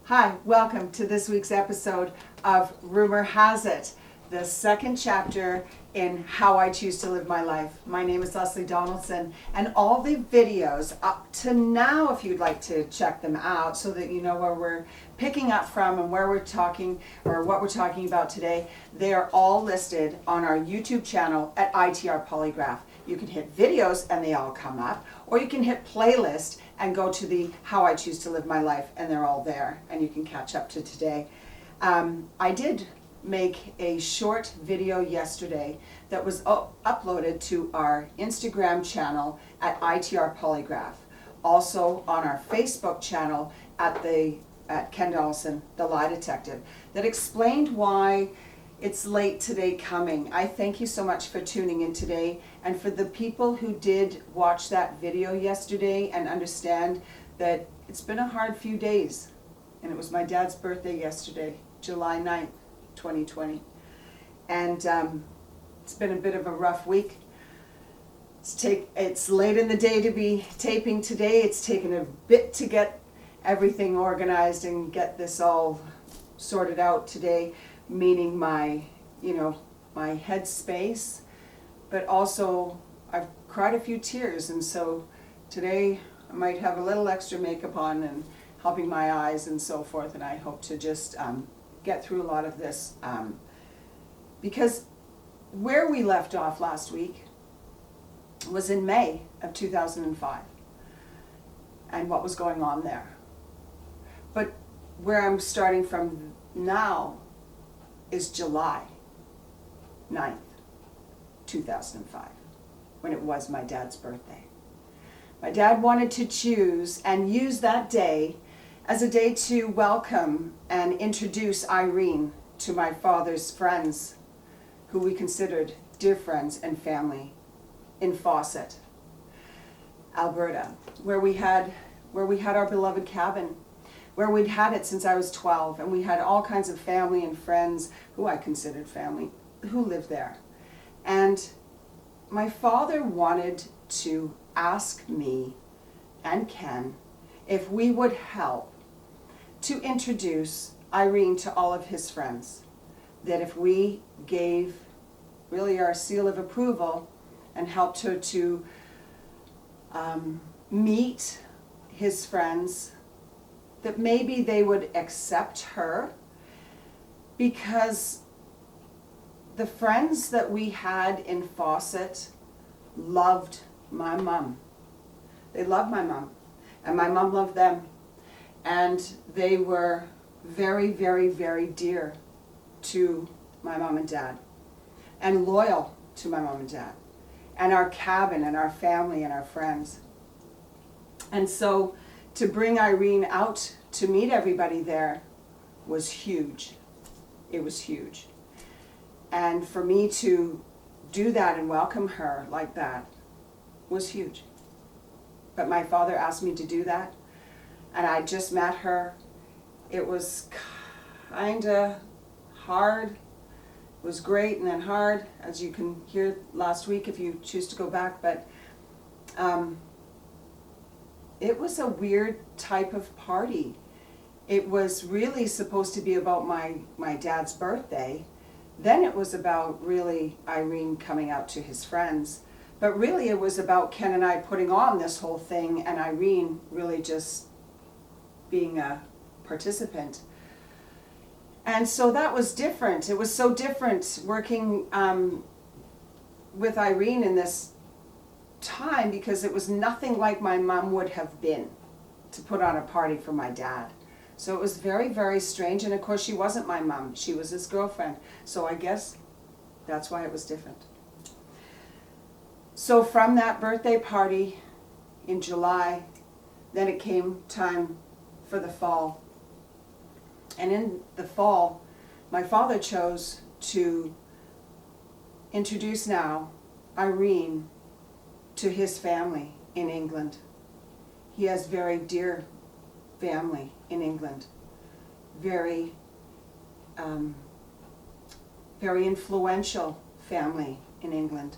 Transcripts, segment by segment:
Hi, welcome to this week's episode of Rumour Has It, the second chapter in How I Choose to Live My Life. My name is Leslie Donaldson, and all the videos up to now, if you'd like to check them out so that you know where we're picking up from and where we're talking or what we're talking about today, they are all listed on our YouTube channel at ITR Polygraph. You can hit videos and they all come up, or you can hit playlist and go to the How I Choose to Live My Life, and they're all there and you can catch up to today. I did make a short video yesterday that was uploaded to our Instagram channel at ITR Polygraph, also on our Facebook channel at Ken Donaldson, the Lie Detective, that explained why it's late today coming. I thank you so much for tuning in today, and for the people who did watch that video yesterday and understand that it's been a hard few days. And it was my dad's birthday yesterday, July 9th, 2020. And it's been a bit of a rough week. It's late in the day to be taping today. It's taken a bit to get everything organized and get this all sorted out today, meaning my head space, but also I've cried a few tears, and so today I might have a little extra makeup on and helping my eyes and so forth, and I hope to just get through a lot of this because where we left off last week was in May of 2005 and what was going on there. But where I'm starting from now is July 9th, 2005, when it was my dad's birthday. My dad wanted to choose and use that day as a day to welcome and introduce Irene to my father's friends, who we considered dear friends and family, in Fawcett, Alberta, where we had our beloved cabin, where we'd had it since I was 12, and we had all kinds of family and friends who I considered family who lived there. And my father wanted to ask me and Ken if we would help to introduce Irene to all of his friends, that if we gave really our seal of approval and helped her to meet his friends, that maybe they would accept her, because the friends that we had in Fawcett loved my mom. They loved my mom, and my mom loved them, and they were very, very, very dear to my mom and dad, and loyal to my mom and dad, and our cabin, and our family, and our friends. And so to bring Irene out to meet everybody there was huge. It was huge. And for me to do that and welcome her like that was huge. But my father asked me to do that, and I just met her. It was kinda hard. It was great and then hard, as you can hear last week if you choose to go back, but it was a weird type of party. It was really supposed to be about my dad's birthday. Then it was about really Irene coming out to his friends. But really it was about Ken and I putting on this whole thing, and Irene really just being a participant. And so that was different. It was so different working with Irene in this time, because it was nothing like my mom would have been to put on a party for my dad. So it was very, very strange, and of course she wasn't my mom, she was his girlfriend, so I guess that's why it was different. So from that birthday party in July, then it came time for the fall, and in the fall my father chose to introduce now Irene to his family in England. He has very dear family in England, very very influential family in England,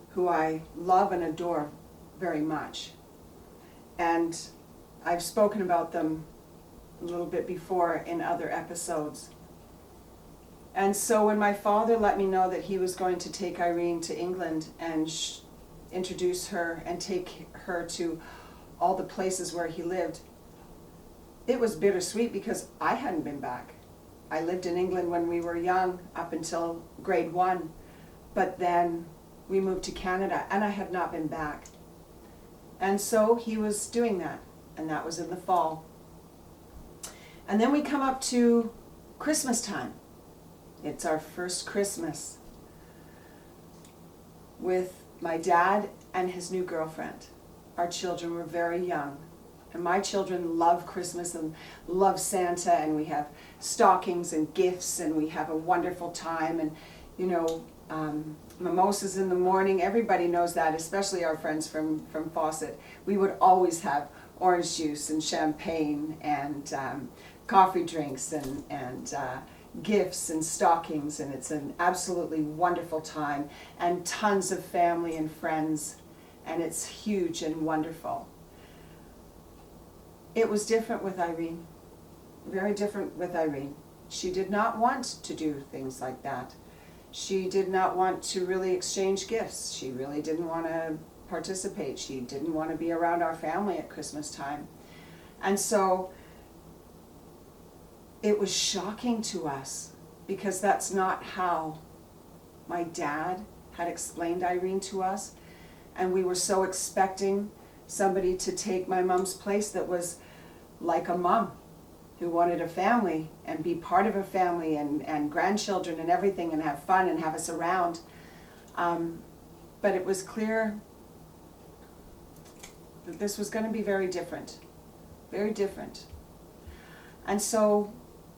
who I love and adore very much. And I've spoken about them a little bit before in other episodes. And so when my father let me know that he was going to take Irene to England and introduce her and take her to all the places where he lived, it was bittersweet because I hadn't been back. I lived in England when we were young up until grade 1, but then we moved to Canada and I had not been back. And so he was doing that, and that was in the fall. And then we come up to Christmas time. It's our first Christmas with my dad and his new girlfriend. Our children were very young. And my children love Christmas and love Santa, and we have stockings and gifts, and we have a wonderful time. And, you know, mimosas in the morning, everybody knows that, especially our friends from Fawcett. We would always have orange juice and champagne and coffee drinks and gifts and stockings, and it's an absolutely wonderful time, and tons of family and friends, and it's huge and wonderful. It was different with Irene, very different with Irene. She did not want to do things like that. She did not want to really exchange gifts. She really didn't want to participate. She didn't want to be around our family at Christmas time. And so it was shocking to us because that's not how my dad had explained Irene to us. And we were so expecting somebody to take my mom's place that was like a mom who wanted a family and be part of a family and grandchildren and everything and have fun and have us around. But it was clear that this was going to be very different, very different. And so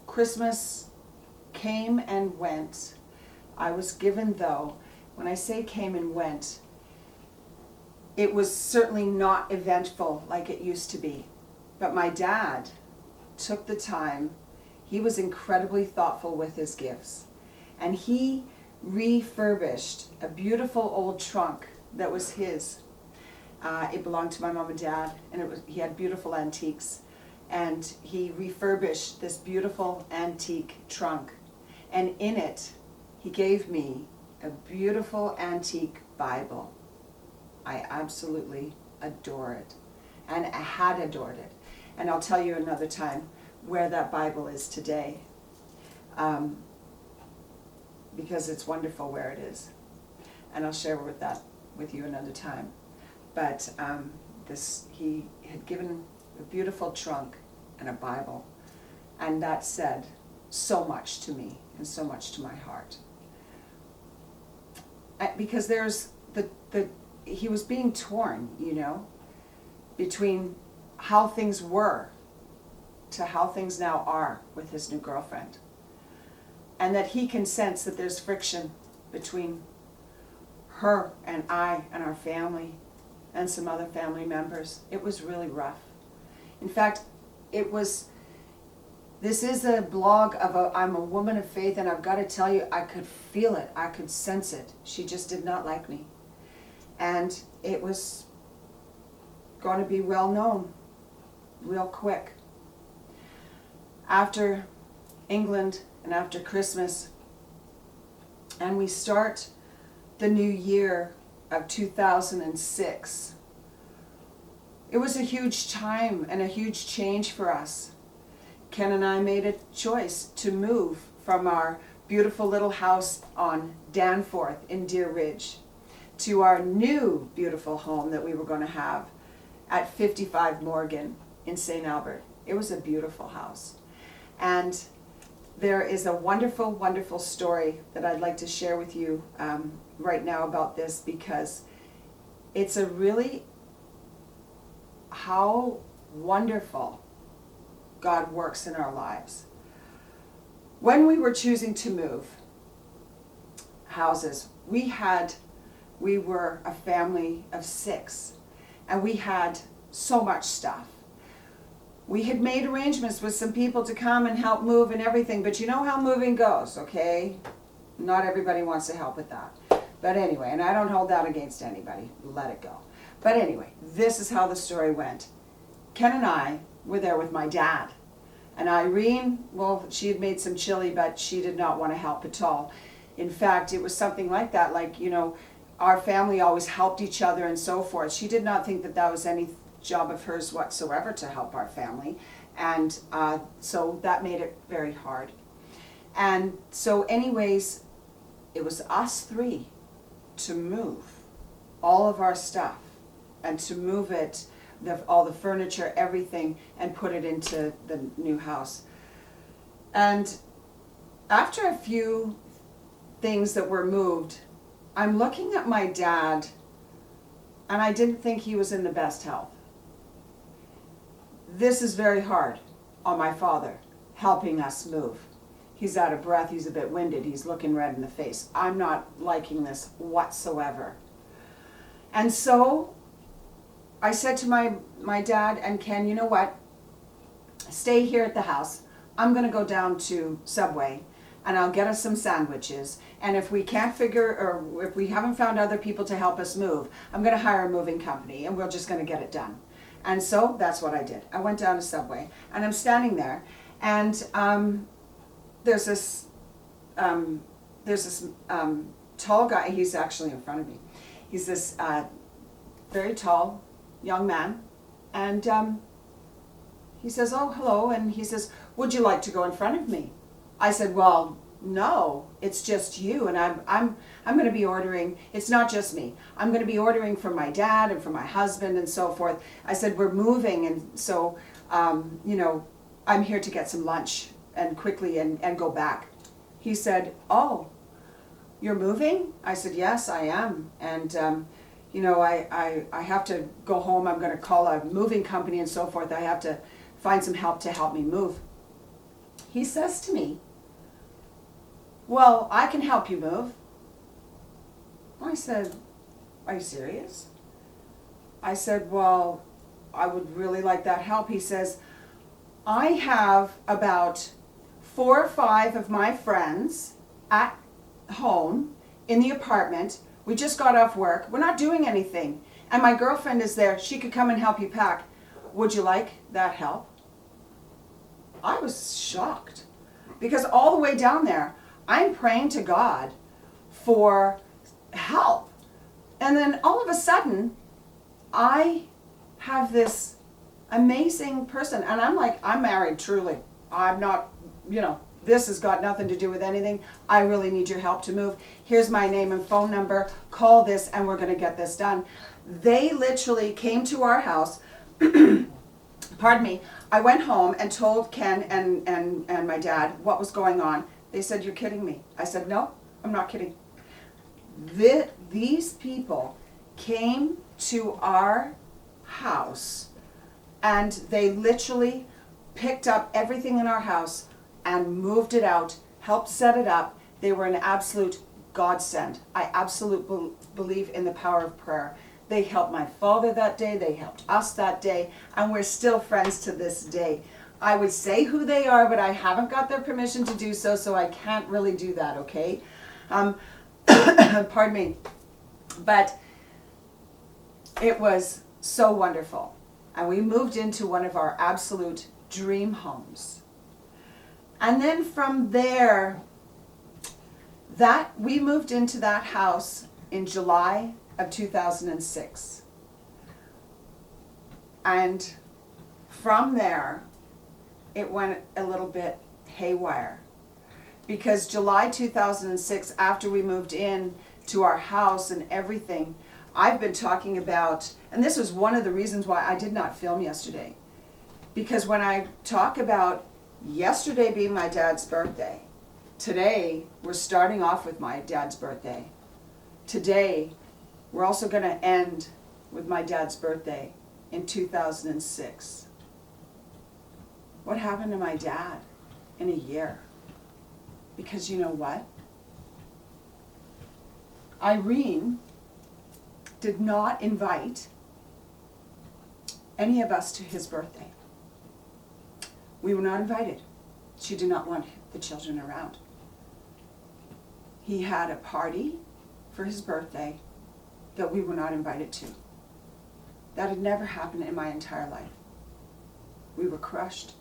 Christmas came and went. I was given, though, when I say came and went, it was certainly not eventful like it used to be. But my dad took the time. He was incredibly thoughtful with his gifts. And he refurbished a beautiful old trunk that was his. It belonged to my mom and dad, and he had beautiful antiques. And he refurbished this beautiful antique trunk. And in it, he gave me a beautiful antique Bible. I absolutely adore it, and I had adored it. And I'll tell you another time where that Bible is today, because it's wonderful where it is. And I'll share that with you another time. But he had given a beautiful trunk and a Bible, and that said so much to me and so much to my heart. Because there's he was being torn, you know, between how things were to how things now are with his new girlfriend. And that he can sense that there's friction between her and I and our family and some other family members. It was really rough. In fact, this is a blog I'm a woman of faith, and I've got to tell you, I could feel it, I could sense it. She just did not like me. And it was going to be well known real quick. After England and after Christmas, and we start the new year of 2006. It was a huge time and a huge change for us. Ken and I made a choice to move from our beautiful little house on Danforth in Deer Ridge to our new beautiful home that we were going to have at 55 Morgan in St. Albert. It was a beautiful house. And there is a wonderful, wonderful story that I'd like to share with you right now about this, because it's a really how wonderful God works in our lives. When we were choosing to move houses, we were a family of 6, and we had so much stuff. We had made arrangements with some people to come and help move and everything, but you know how moving goes, okay? Not everybody wants to help with that. But anyway, and I don't hold that against anybody. Let it go. But anyway, this is how the story went. Ken and I were there with my dad, And Irene, well, she had made some chili, but she did not want to help at all. In fact, it was something like that, like, you know, our family always helped each other and so forth. She did not think that that was any job of hers whatsoever to help our family. And so that made it very hard. And so anyways, it was us three to move all of our stuff and to move it, all the furniture, everything, and put it into the new house. And after a few things that were moved, I'm looking at my dad, and I didn't think he was in the best health. This is very hard on my father, helping us move. He's out of breath, he's a bit winded, he's looking red in the face. I'm not liking this whatsoever. And so I said to my dad and Ken, you know what? Stay here at the house. I'm gonna go down to Subway and I'll get us some sandwiches. And if we can't or if we haven't found other people to help us move, I'm gonna hire a moving company and we're just gonna get it done. And so that's what I did. I went down to Subway and I'm standing there and there's this tall guy. He's actually in front of me. He's this very tall young man, and he says, "Oh, hello," and he says, "Would you like to go in front of me?" I said, "Well, no, it's just you, and I'm going to be ordering. It's not just me. I'm going to be ordering from my dad and from my husband and so forth." I said, "We're moving, and so you know, I'm here to get some lunch and quickly and go back." He said, "Oh, you're moving?" I said, "Yes, I am, and you know, I have to go home. I'm going to call a moving company and so forth. I have to find some help to help me move." He says to me, "Well, I can help you move." I said, "Are you serious?" I said, "Well, I would really like that help." He says, "I have about 4 or 5 of my friends at home in the apartment. We just got off work. We're not doing anything. And my girlfriend is there. She could come and help you pack. Would you like that help?" I was shocked because all the way down there, I'm praying to God for help. And then all of a sudden, I have this amazing person. And I'm like, I'm married, truly. I'm not, you know, this has got nothing to do with anything. I really need your help to move. Here's my name and phone number. Call this and we're going to get this done. They literally came to our house. Pardon me. I went home and told Ken and my dad what was going on. They said, "You're kidding me." I said, "No, I'm not kidding." These people came to our house and they literally picked up everything in our house and moved it out, helped set it up. They were an absolute godsend. I absolutely believe in the power of prayer. They helped my father that day, they helped us that day, and we're still friends to this day. I would say who they are, but I haven't got their permission to do so, so I can't really do that, okay? Pardon me. But it was so wonderful. And we moved into one of our absolute dream homes. And then from there, we moved into that house in July of 2006. And from there, it went a little bit haywire. Because July 2006, after we moved in to our house and everything, I've been talking about, and this was one of the reasons why I did not film yesterday. Because when I talk about yesterday being my dad's birthday, today we're starting off with my dad's birthday. Today, we're also going to end with my dad's birthday in 2006. What happened to my dad in a year? Because you know what? Irene did not invite any of us to his birthday. We were not invited. She did not want the children around. He had a party for his birthday that we were not invited to. That had never happened in my entire life. We were crushed.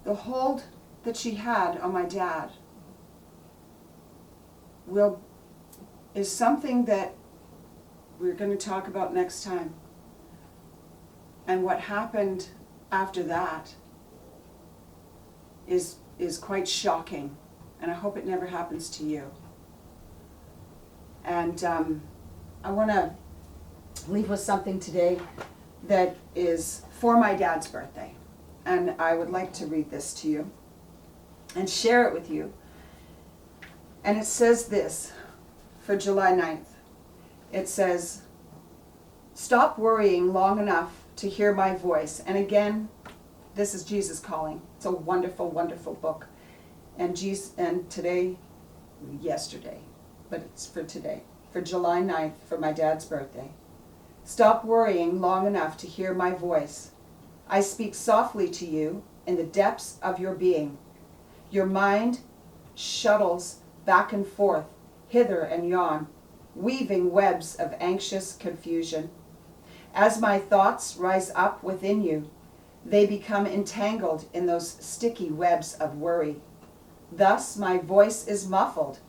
the hold that she had on my dad is something that we're going to talk about next time. And what happened after that is quite shocking, and I hope it never happens to you. And I want to leave with something today that is for my dad's birthday, and I would like to read this to you and share it with you. And it says this for July 9th. It says, "Stop worrying long enough to hear my voice." And again, this is Jesus Calling. It's a wonderful, wonderful book. And yesterday, but it's for today, for July 9th, for my dad's birthday. "Stop worrying long enough to hear my voice. I speak softly to you in the depths of your being. Your mind shuttles back and forth, hither and yon, weaving webs of anxious confusion. As my thoughts rise up within you, they become entangled in those sticky webs of worry. Thus my voice is muffled,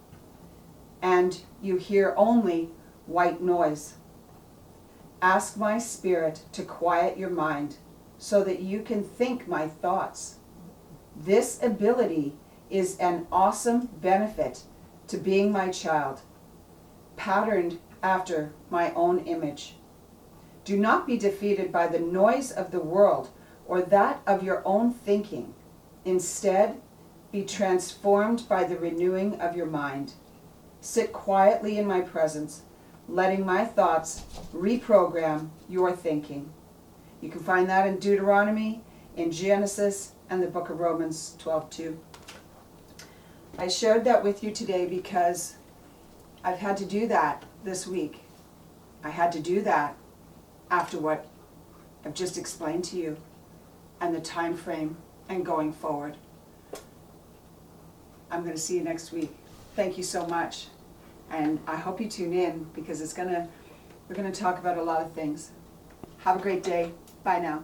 and you hear only white noise. Ask my spirit to quiet your mind so that you can think my thoughts. This ability is an awesome benefit to being my child, patterned after my own image. Do not be defeated by the noise of the world or that of your own thinking. Instead, be transformed by the renewing of your mind. Sit quietly in my presence, letting my thoughts reprogram your thinking." You can find that in Deuteronomy, in Genesis, and the book of Romans 12:2. I shared that with you today because I've had to do that this week. I had to do that after what I've just explained to you and the time frame and going forward. I'm going to see you next week. Thank you so much. And I hope you tune in because we're going to talk about a lot of things. Have a great day. Bye now.